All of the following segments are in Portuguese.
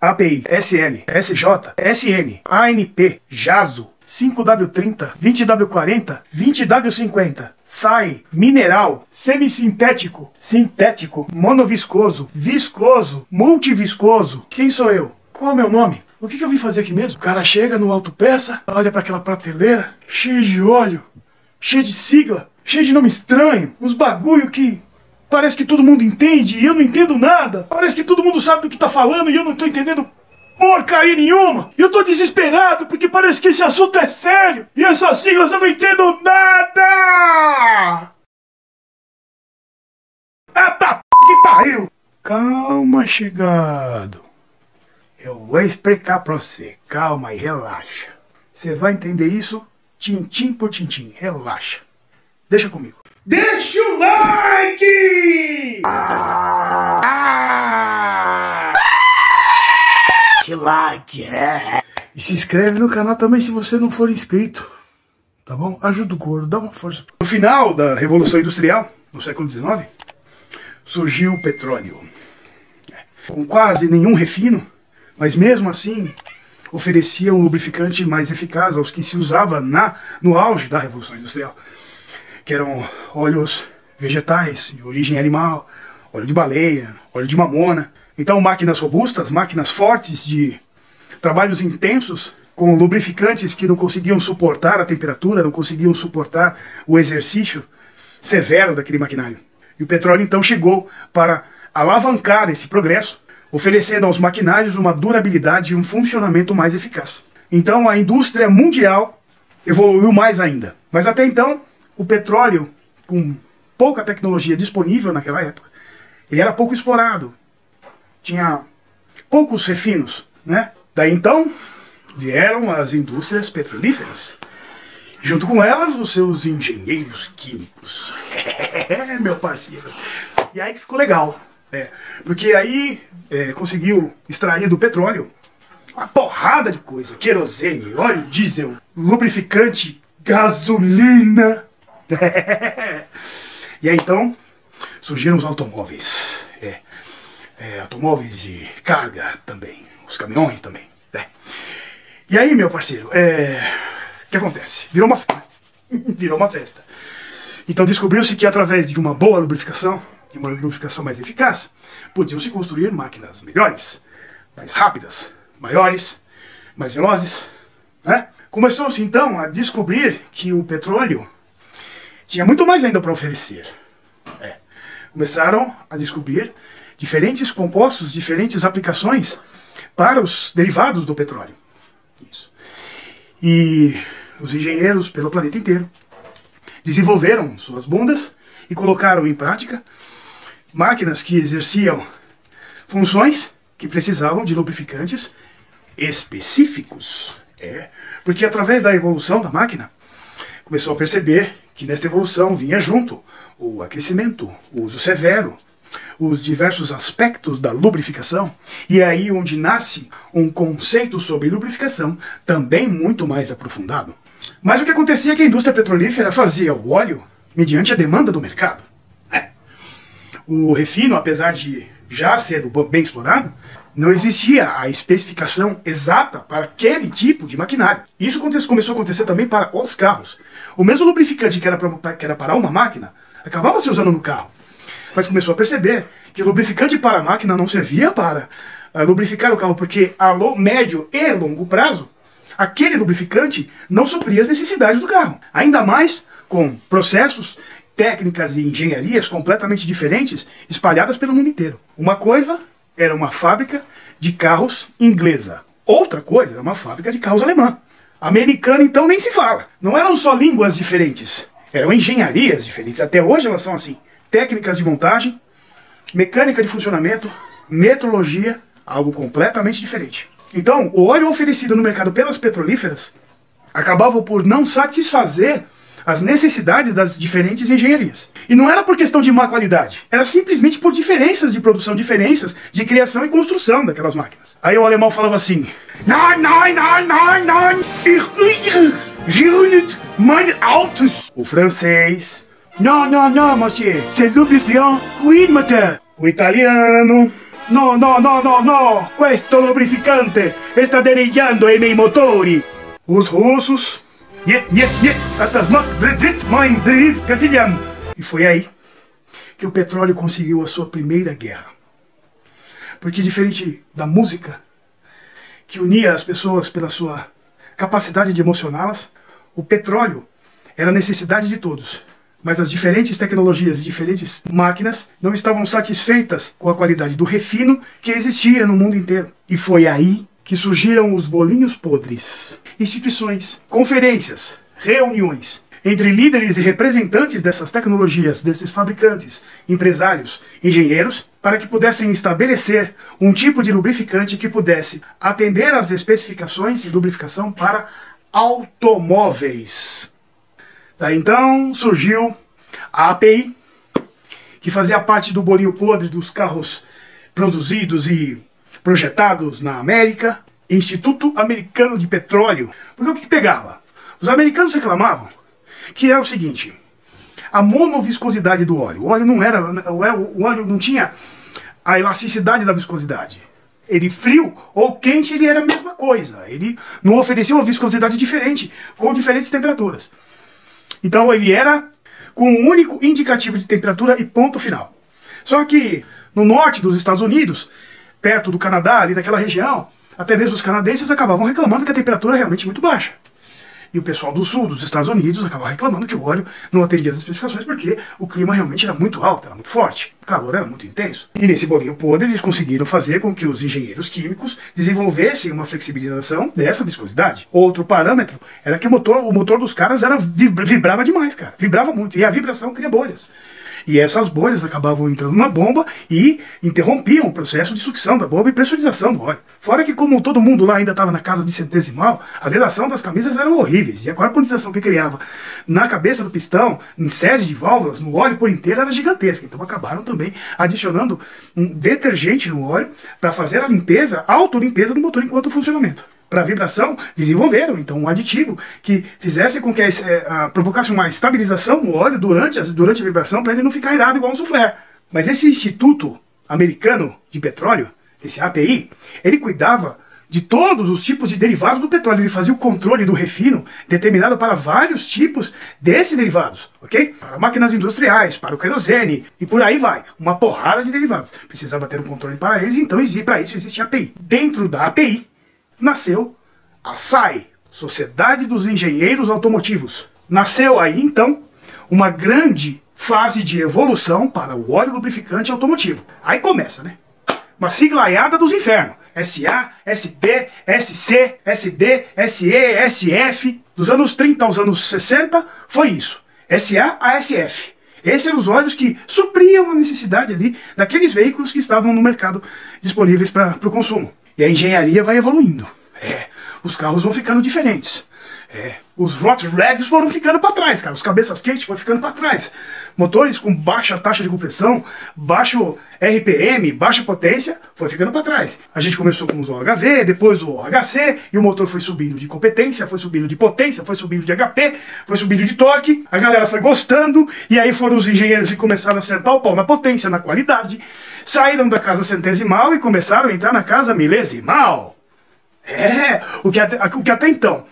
API, SL, SJ, SN, ANP, JASO, 5W30, 20W40, 20W50, SAI, mineral, semissintético, sintético, monoviscoso, viscoso, multiviscoso. Quem sou eu? Qual é o meu nome? O que eu vim fazer aqui mesmo? O cara chega no autopeça, olha para aquela prateleira, cheia de óleo, cheia de sigla, cheia de nome estranho, uns bagulho que parece que todo mundo entende e eu não entendo nada. Parece que todo mundo sabe do que tá falando e eu não tô entendendo porcaria nenhuma. Eu tô desesperado porque parece que esse assunto é sério e essas siglas eu não entendo nada. Eita que pariu. Calma, chegado. Eu vou explicar pra você. Calma e relaxa. Você vai entender isso tintim por tintim. Relaxa. Deixa comigo. Deixa o like! Que like, é! E se inscreve no canal também se você não for inscrito. Tá bom? Ajuda o gordo, dá uma força. No final da Revolução Industrial, no século XIX, surgiu o petróleo. Com quase nenhum refino, mas mesmo assim oferecia um lubrificante mais eficaz aos que se usava no auge da Revolução Industrial, que eram óleos vegetais, de origem animal, óleo de baleia, óleo de mamona. Então máquinas robustas, máquinas fortes de trabalhos intensos, com lubrificantes que não conseguiam suportar a temperatura, não conseguiam suportar o exercício severo daquele maquinário. E o petróleo então chegou para alavancar esse progresso, oferecendo aos maquinários uma durabilidade e um funcionamento mais eficaz. Então a indústria mundial evoluiu mais ainda. Mas até então, o petróleo, com pouca tecnologia disponível naquela época, ele era pouco explorado. Tinha poucos refinos, né? Daí então, vieram as indústrias petrolíferas. Junto com elas, os seus engenheiros químicos. Meu parceiro. E aí que ficou legal. Porque aí conseguiu extrair do petróleo uma porrada de coisa. Querosene, óleo diesel, lubrificante, gasolina. E aí então surgiram os automóveis. Automóveis de carga também. Os caminhões também. E aí, meu parceiro, o que acontece? Virou uma festa. Virou uma festa. Então descobriu-se que através de uma boa lubrificação, de uma lubrificação mais eficaz, podiam-se construir máquinas melhores, mais rápidas, maiores, mais velozes, né? Começou-se então a descobrir que o petróleo tinha muito mais ainda para oferecer. Começaram a descobrir diferentes compostos, diferentes aplicações para os derivados do petróleo. Isso. E os engenheiros pelo planeta inteiro desenvolveram suas bundas e colocaram em prática máquinas que exerciam funções que precisavam de lubrificantes específicos. Porque através da evolução da máquina, começou a perceber que nesta evolução vinha junto o aquecimento, o uso severo, os diversos aspectos da lubrificação, e é aí onde nasce um conceito sobre lubrificação também muito mais aprofundado. Mas o que acontecia é que a indústria petrolífera fazia o óleo mediante a demanda do mercado. O refino, apesar de já ser bem explorado, não existia a especificação exata para aquele tipo de maquinário. Isso começou a acontecer também para os carros. O mesmo lubrificante que era para uma máquina, acabava se usando no carro. Mas começou a perceber que o lubrificante para a máquina não servia para lubrificar o carro, porque a médio e longo prazo, aquele lubrificante não supria as necessidades do carro. Ainda mais com processos, técnicas e engenharias completamente diferentes espalhadas pelo mundo inteiro. Uma coisa era uma fábrica de carros inglesa. Outra coisa era uma fábrica de carros alemã. Americana, então, nem se fala. Não eram só línguas diferentes, eram engenharias diferentes. Até hoje elas são assim. Técnicas de montagem, mecânica de funcionamento, metrologia, algo completamente diferente. Então, o óleo oferecido no mercado pelas petrolíferas acabava por não satisfazer as necessidades das diferentes engenharias. E não era por questão de má qualidade, era simplesmente por diferenças de produção, diferenças de criação e construção daquelas máquinas. Aí o alemão falava assim: Nein, nein, nein, nein, nein, ich meine Autos. O francês: Non, non, non, monsieur, c'est lubrifiant fluide moteur. O italiano: No, no, no, no, no! Questo lubrificante está derrillando i miei motori! Os russos... Нет, нет, нет! Das Mosk mein Driv Kazilian! E foi aí que o petróleo conseguiu a sua primeira guerra. Porque diferente da música, que unia as pessoas pela sua capacidade de emocioná-las, o petróleo era a necessidade de todos. Mas as diferentes tecnologias, diferentes máquinas, não estavam satisfeitas com a qualidade do refino que existia no mundo inteiro. E foi aí que surgiram os bolinhos podres. Instituições, conferências, reuniões entre líderes e representantes dessas tecnologias, desses fabricantes, empresários, engenheiros, para que pudessem estabelecer um tipo de lubrificante que pudesse atender às especificações de lubrificação para automóveis. Daí então surgiu a API, que fazia parte do bolinho podre dos carros produzidos e projetados na América, Instituto Americano de Petróleo. Porque o que pegava? Os americanos reclamavam que era o seguinte: a monoviscosidade do óleo. O óleo não tinha a elasticidade da viscosidade. Ele frio ou quente, ele era a mesma coisa. Ele não oferecia uma viscosidade diferente, com diferentes temperaturas. Então ele era com um único indicativo de temperatura e ponto final. Só que no norte dos Estados Unidos, perto do Canadá, ali naquela região, até mesmo os canadenses acabavam reclamando que a temperatura é realmente muito baixa. E o pessoal do sul dos Estados Unidos acabava reclamando que o óleo não atendia as especificações porque o clima realmente era muito alto, era muito forte, o calor era muito intenso. E nesse bolinho podre eles conseguiram fazer com que os engenheiros químicos desenvolvessem uma flexibilização dessa viscosidade. Outro parâmetro era que o motor dos caras vibrava demais, cara. Vibrava muito, e a vibração cria bolhas. E essas bolhas acabavam entrando na bomba e interrompiam o processo de sucção da bomba e pressurização do óleo. Fora que, como todo mundo lá ainda estava na casa de centesimal, a vedação das camisas eram horríveis. E a carbonização que criava na cabeça do pistão, em sede de válvulas, no óleo por inteiro, era gigantesca. Então acabaram também adicionando um detergente no óleo para fazer a limpeza, a autolimpeza do motor enquanto funcionamento. Para a vibração, desenvolveram então um aditivo que fizesse com que provocasse uma estabilização no óleo durante a vibração, para ele não ficar irado igual um soufflé. Mas esse Instituto Americano de Petróleo, esse API, ele cuidava de todos os tipos de derivados do petróleo. Ele fazia o controle do refino determinado para vários tipos desses derivados, ok? Para máquinas industriais, para o querosene e por aí vai. Uma porrada de derivados. Precisava ter um controle para eles, então para isso existe a API. Dentro da API, nasceu a SAE, Sociedade dos Engenheiros Automotivos. Nasceu aí, então, uma grande fase de evolução para o óleo lubrificante automotivo. Aí começa, né? Uma siglaiada dos infernos. SA, SP, SC, SD, SE, SF. Dos anos 30 aos anos 60, foi isso. SA a SF. Esses eram os óleos que supriam a necessidade ali daqueles veículos que estavam no mercado disponíveis para o consumo. E a engenharia vai evoluindo. Os carros vão ficando diferentes. Os Hot Reds foram ficando para trás, cara. Os cabeças quentes foram ficando para trás. Motores com baixa taxa de compressão, baixo RPM, baixa potência, foi ficando para trás. A gente começou com os OHV, depois o OHC, e o motor foi subindo de competência, foi subindo de potência, foi subindo de HP, foi subindo de torque. A galera foi gostando, e aí foram os engenheiros que começaram a sentar o pau na potência, na qualidade. Saíram da casa centesimal e começaram a entrar na casa milesimal. O que até então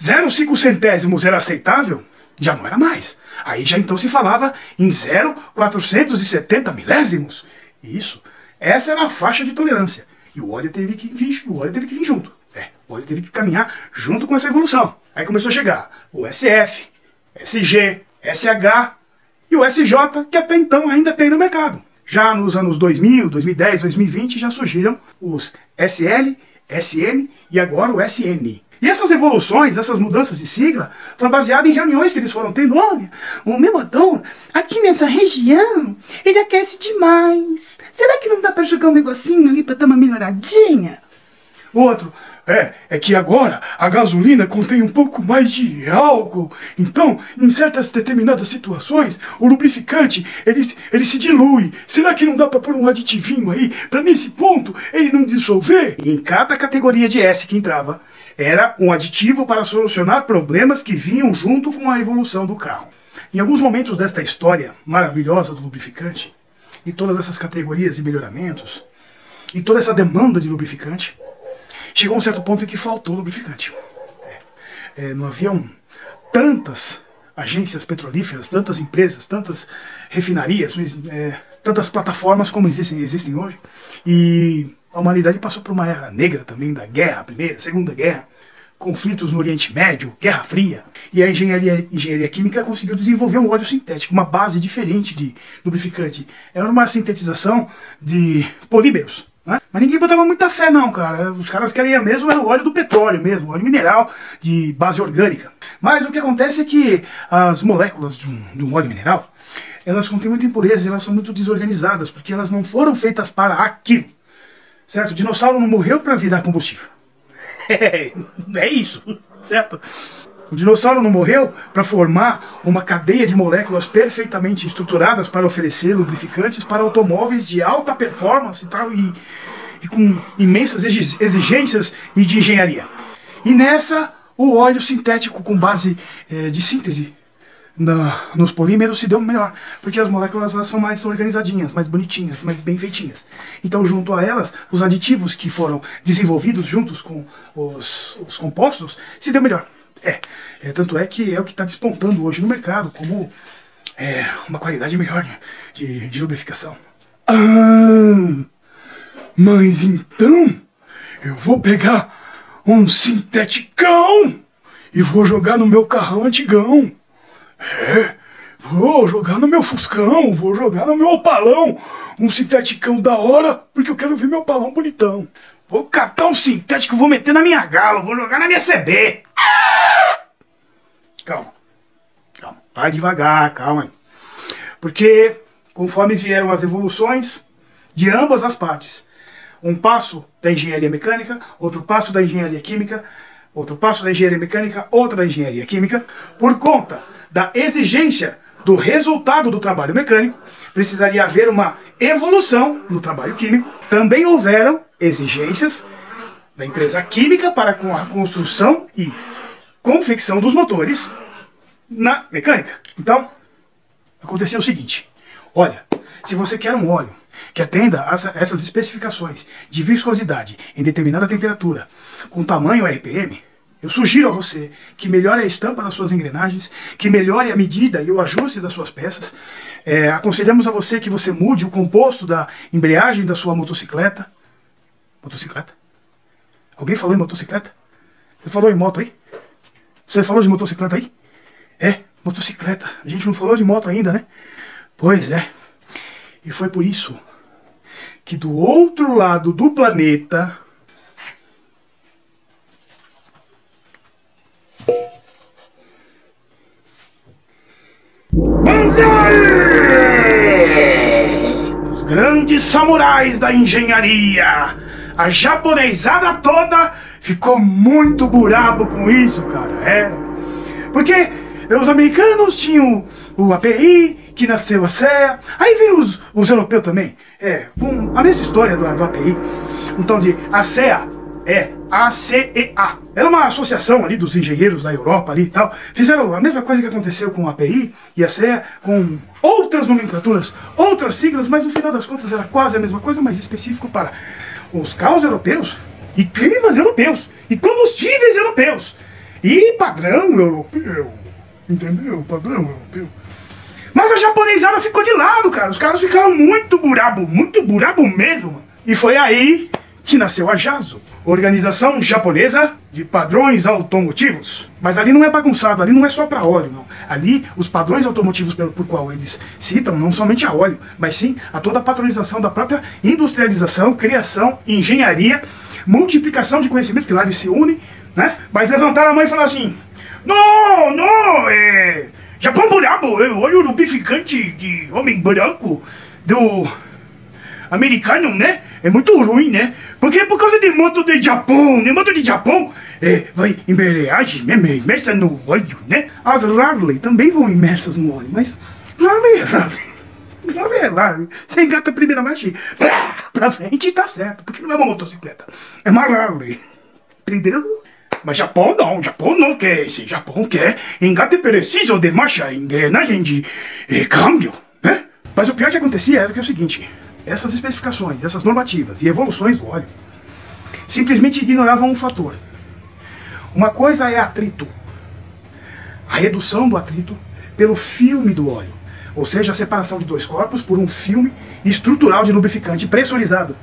0,5 centésimos era aceitável, já não era mais. Aí já então se falava em 0,470 milésimos. Isso, essa era a faixa de tolerância. E o óleo teve que vir junto. O óleo teve que caminhar junto com essa evolução. Aí começou a chegar o SF, SG, SH e o SJ, que até então ainda tem no mercado. Já nos anos 2000, 2010, 2020 já surgiram os SL, SM e agora o SN. E essas evoluções, essas mudanças de sigla, foram baseadas em reuniões que eles foram tendo. Olha, o meu motor, aqui nessa região, ele aquece demais. Será que não dá para jogar um negocinho ali para dar uma melhoradinha? Outro, é que agora a gasolina contém um pouco mais de álcool. Então, em certas determinadas situações, o lubrificante, ele se dilui. Será que não dá para pôr um aditivinho aí, para nesse ponto ele não dissolver? E em cada categoria de S que entrava, era um aditivo para solucionar problemas que vinham junto com a evolução do carro. Em alguns momentos desta história maravilhosa do lubrificante, e todas essas categorias e melhoramentos, e toda essa demanda de lubrificante, chegou a um certo ponto em que faltou lubrificante. Não haviam tantas agências petrolíferas, tantas empresas, tantas refinarias, tantas plataformas como existem hoje. E a humanidade passou por uma era negra também, da guerra, Primeira, Segunda Guerra, conflitos no Oriente Médio, Guerra Fria. E a engenharia química conseguiu desenvolver um óleo sintético, uma base diferente de lubrificante. Era uma sintetização de polímeros, né? Mas ninguém botava muita fé não, cara. Os caras queriam mesmo era o óleo do petróleo mesmo, óleo mineral de base orgânica. Mas o que acontece é que as moléculas de um óleo mineral, elas contêm muita impureza, elas são muito desorganizadas, porque elas não foram feitas para aquilo. Certo? O dinossauro não morreu para virar combustível. É isso, certo? O dinossauro não morreu para formar uma cadeia de moléculas perfeitamente estruturadas para oferecer lubrificantes para automóveis de alta performance e tal, e com imensas exigências e de engenharia. E nessa, o óleo sintético com base de síntese nos polímeros se deu melhor, porque as moléculas elas são mais organizadinhas, mais bonitinhas, mais bem feitinhas. Então, junto a elas, os aditivos que foram desenvolvidos juntos com os compostos se deu melhor. Tanto é que é o que está despontando hoje no mercado como uma qualidade melhor de lubrificação. Ah, mas então eu vou pegar um sinteticão e vou jogar no meu carrão antigão. Vou jogar no meu Fuscão, vou jogar no meu Opalão, um sinteticão da hora, porque eu quero ver meu Opalão bonitão. Vou catar um sintético, vou meter na minha Galo, vou jogar na minha CB. Calma, vai devagar, calma aí. Porque conforme vieram as evoluções de ambas as partes, um passo da engenharia mecânica, outro passo da engenharia química, outro passo da engenharia mecânica, outra da engenharia química, por conta da exigência do resultado do trabalho mecânico, precisaria haver uma evolução no trabalho químico. Também houveram exigências da empresa química para com a construção e confecção dos motores na mecânica. Então, aconteceu o seguinte: olha, se você quer um óleo que atenda a essas especificações de viscosidade em determinada temperatura, com tamanho RPM, eu sugiro a você que melhore a estampa das suas engrenagens, que melhore a medida e o ajuste das suas peças. Aconselhamos a você que você mude o composto da embreagem da sua motocicleta. Motocicleta? Alguém falou em motocicleta? Você falou em moto aí? Você falou de motocicleta aí? Motocicleta. A gente não falou de moto ainda, né? Pois é. E foi por isso que do outro lado do planeta os grandes samurais da engenharia, a japonesada toda ficou muito brabo com isso, cara. Porque os americanos tinham o API, que nasceu a CEA, aí veio os europeus também, com a mesma história do API, então de a CEA ACEA. Era uma associação ali dos engenheiros da Europa ali e tal. Fizeram a mesma coisa que aconteceu com a API e a CEA, com outras nomenclaturas, outras siglas, mas no final das contas era quase a mesma coisa, mas específico para os carros europeus e climas europeus e combustíveis europeus e padrão europeu. Entendeu? Padrão europeu. Mas a japonesada ficou de lado, cara. Os caras ficaram muito burabo mesmo, mano. E foi aí que nasceu a JASO, Organização Japonesa de Padrões Automotivos. Mas ali não é bagunçado, ali não é só para óleo, não. Ali, os padrões automotivos por qual eles citam, não somente a óleo, mas sim a toda a padronização da própria industrialização, criação, engenharia, multiplicação de conhecimento, que lá eles se unem, né? Mas levantaram a mão e falaram assim: não, Japão brabo, olha o lubrificante de homem branco do americano, né? É muito ruim, né? Porque por causa de moto de Japão, né? Moto de Japão vai embreagem, né? Imersa no óleo, né? As Harley também vão imersas no óleo, mas Harley é Harley. Você engata a primeira marcha e pra frente e tá certo, porque não é uma motocicleta, é uma Harley. Entendeu? Mas Japão não quer esse. Japão quer engate preciso de marcha, engrenagem de câmbio, né? Mas o pior que acontecia era que é o seguinte: essas especificações, essas normativas e evoluções do óleo simplesmente ignoravam um fator. Uma coisa é atrito, a redução do atrito pelo filme do óleo, ou seja, a separação de dois corpos por um filme estrutural de lubrificante pressurizado.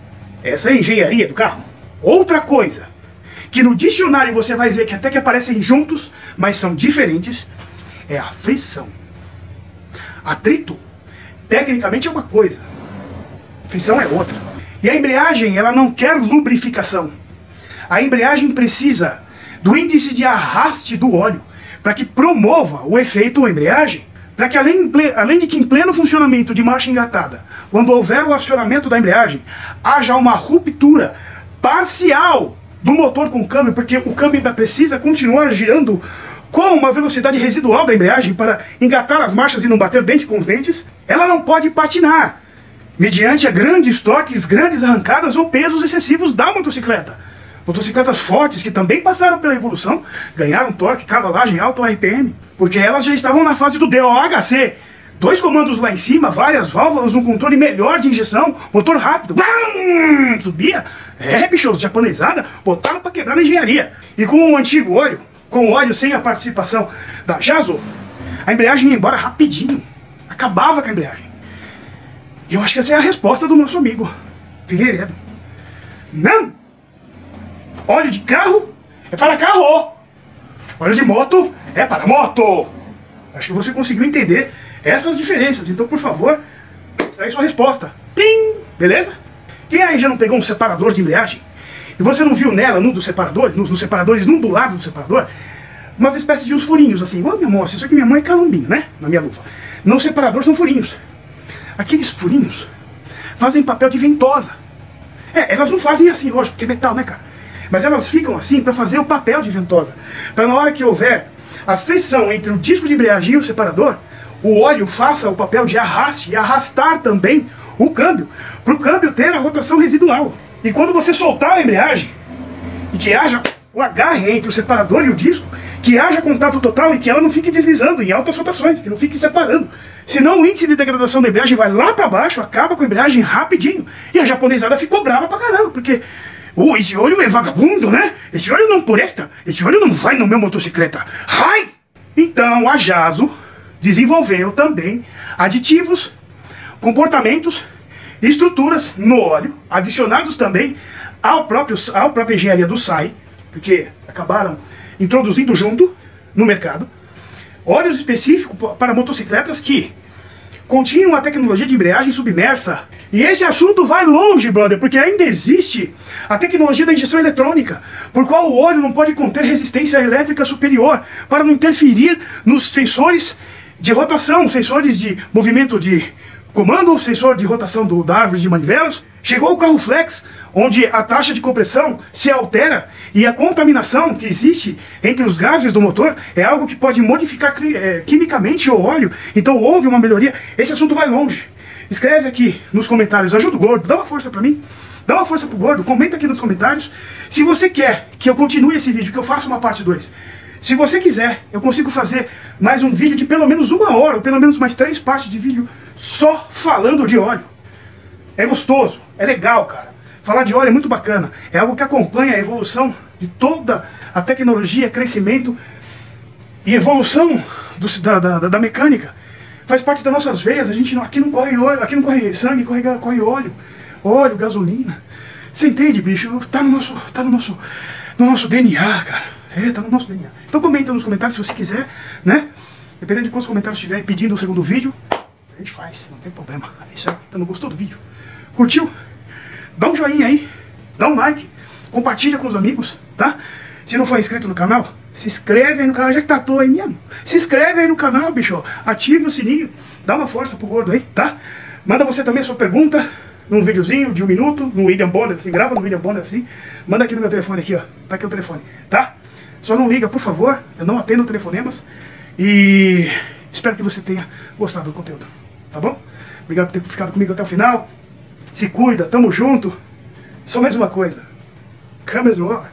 Essa é a engenharia do carro. Outra coisa, que no dicionário você vai ver que até que aparecem juntos, mas são diferentes, é a frição. Atrito, tecnicamente, é uma coisa, frição é outra. E a embreagem, ela não quer lubrificação. A embreagem precisa do índice de arraste do óleo para que promova o efeito embreagem, para que além de que em pleno funcionamento de marcha engatada, quando houver o acionamento da embreagem, haja uma ruptura parcial do motor com o câmbio, porque o câmbio ainda precisa continuar girando com uma velocidade residual da embreagem para engatar as marchas e não bater dente com os dentes, ela não pode patinar, mediante a grandes torques, grandes arrancadas ou pesos excessivos da motocicleta. Motocicletas fortes que também passaram pela evolução, ganharam torque, cavalagem, alto RPM, porque elas já estavam na fase do DOHC. 2 comandos lá em cima, várias válvulas, um controle melhor de injeção, motor rápido, subia. Bicho, os japonesada botaram pra quebrar na engenharia. E com o antigo óleo, com o óleo sem a participação da Jaso, a embreagem ia embora rapidinho, acabava com a embreagem. E eu acho que essa é a resposta do nosso amigo Figueiredo. Não! Óleo de carro é para carro. Óleo de moto é para moto. Acho que você conseguiu entender essas diferenças. Então, por favor, está aí sua resposta. Pim! Beleza? Quem aí já não pegou um separador de embreagem e você não viu nela, num dos separadores, nos separadores, num do lado do separador, umas espécies de uns furinhos assim. Ô, minha moça, isso aqui minha mãe é calombinho, né? Na minha luva. No separador são furinhos. Aqueles furinhos fazem papel de ventosa. Elas não fazem assim, lógico, porque é metal, né, cara? Mas elas ficam assim para fazer o papel de ventosa. Para na hora que houver a frição entre o disco de embreagem e o separador, o óleo faça o papel de arraste e arrastar também o câmbio, para o câmbio ter a rotação residual. E quando você soltar a embreagem, e que haja o agarre entre o separador e o disco, que haja contato total e que ela não fique deslizando em altas rotações, que não fique separando. Senão o índice de degradação da embreagem vai lá para baixo, acaba com a embreagem rapidinho. E a japonesada ficou brava pra caramba, porque esse óleo é vagabundo, né? Esse óleo não presta, esse óleo não vai no meu motocicleta. Ai! Então a Jaso desenvolveu também aditivos, comportamentos e estruturas no óleo, adicionados também à própria engenharia do SAI, porque acabaram introduzindo junto no mercado óleos específicos para motocicletas que continham a tecnologia de embreagem submersa. E esse assunto vai longe, brother, porque ainda existe a tecnologia da injeção eletrônica, por qual o óleo não pode conter resistência elétrica superior para não interferir nos sensores de rotação, sensores de movimento de comando, sensor de rotação da árvore de manivelas. Chegou o carro flex, onde a taxa de compressão se altera e a contaminação que existe entre os gases do motor é algo que pode modificar quimicamente o óleo. Então houve uma melhoria. Esse assunto vai longe. Escreve aqui nos comentários, ajuda o Gordo, dá uma força pra mim, dá uma força pro Gordo, comenta aqui nos comentários se você quer que eu continue esse vídeo, que eu faça uma parte 2. Se você quiser, eu consigo fazer mais um vídeo de pelo menos 1 hora, ou pelo menos mais 3 partes de vídeo só falando de óleo. É gostoso, é legal, cara. Falar de óleo é muito bacana, é algo que acompanha a evolução de toda a tecnologia, crescimento e evolução da mecânica. Faz parte das nossas veias, aqui não corre óleo, aqui não corre sangue, corre óleo, gasolina. Você entende, bicho? Tá no nosso DNA, cara. Tá no nosso DNA. Então comenta nos comentários se você quiser, né? Dependendo de quantos comentários tiver pedindo o segundo vídeo, a gente faz, não tem problema. É isso aí. Então, não gostou do vídeo? Curtiu? Dá um joinha aí, dá um like, compartilha com os amigos, tá? Se não for inscrito no canal, se inscreve aí no canal, já que tá à toa aí mesmo. Se inscreve aí no canal, bicho. Ativa o sininho, dá uma força pro Gordo aí, tá? Manda você também a sua pergunta num videozinho de 1 minuto, no William Bonner, assim, grava no William Bonner assim. Manda aqui no meu telefone aqui, ó. Tá aqui o telefone, tá? Só não liga, por favor, eu não atendo telefonemas. E espero que você tenha gostado do conteúdo, tá bom? Obrigado por ter ficado comigo até o final. Se cuida, tamo junto. Só mais uma coisa. Cameras no ar.